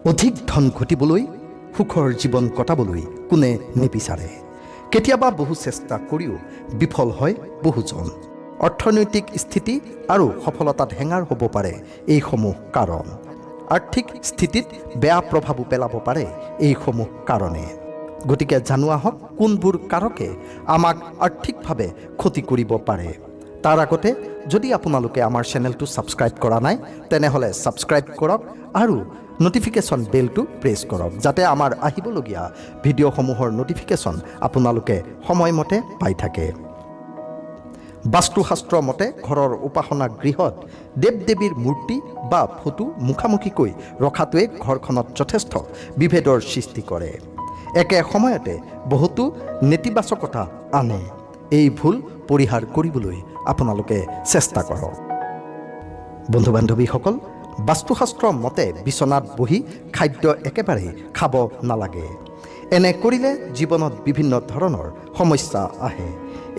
অধিক ধন ঘটিবলৈ সুখৰ জীৱন কটাবলৈ কোনে নিবিচাৰে। কেতিয়াবা বহু চেষ্টা কৰিও বিফল হয় বহুজন। অৰ্থনৈতিক স্থিতি আৰু সফলতাত হেঙাৰ হ'ব পাৰে এইসমূহ কাৰণ। আৰ্থিক স্থিতিত বেয়া প্ৰভাৱো পেলাব পাৰে এইসমূহ কাৰণে। গতিকে জানোৱা হওক কোনবোৰ কাৰকে আমাক আৰ্থিকভাৱে ক্ষতি কৰিব পাৰে। তাৰ আগতে যদি আপোনালোকে আমাৰ চেনেলটো ছাবস্ক্ৰাইব কৰা নাই তেনেহ'লে ছাবস্ক্ৰাইব কৰক আৰু নটিফিকেশ্যন বেলটো প্ৰেছ কৰক, যাতে আমাৰ আহিবলগীয়া ভিডিঅ'সমূহৰ নটিফিকেশ্যন আপোনালোকে সময়মতে পাই থাকে। বাস্তুশাস্ত্ৰ মতে ঘৰৰ উপাসনা গৃহত দেৱ দেৱীৰ মূৰ্তি বা ফটো মুখামুখিকৈ ৰখাটোৱে ঘৰখনত যথেষ্ট বিভেদৰ সৃষ্টি কৰে। একে সময়তে বহুতো নেতিবাচকতা আনে। এই ভুল পৰিহাৰ কৰিবলৈ আপোনালোকে চেষ্টা কৰক। বন্ধু বান্ধৱীসকল, বাস্তুশাস্ত্ৰ মতে বিচনাত বহি খাদ্য একেবাৰে খাব নালাগে। এনে কৰিলে জীৱনত বিভিন্ন ধৰণৰ সমস্যা আহে।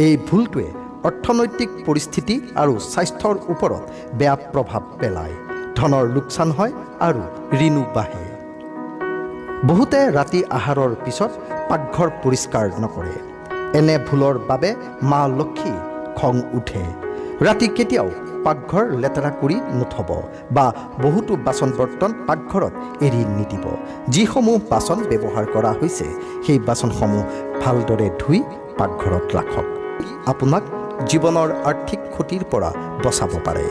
এই ভুলটোৱে অৰ্থনৈতিক পৰিস্থিতি আৰু স্বাস্থ্যৰ ওপৰত বেয়া প্ৰভাৱ পেলায়। ধনৰ লোকচান হয় আৰু ঋণো বাঢ়ে। বহুতে ৰাতি আহাৰৰ পিছত পাকঘৰ পৰিষ্কাৰ নকৰে। এনে ভুলৰ বাবে মা লক্ষ্মী খং উঠে। ৰাতি কেতিয়াও পাকঘৰ লেতেৰা কৰি নথব বা বহুতো বাচন বৰ্তন পাকঘৰত এৰি নিদিব। যিসমূহ বাচন ব্যৱহাৰ কৰা হৈছে সেই বাচনসমূহ ভালদৰে ধুই পাকঘৰত ৰাখক। আপোনাক জীৱনৰ আৰ্থিক ক্ষতিৰ পৰা বচাব পাৰে।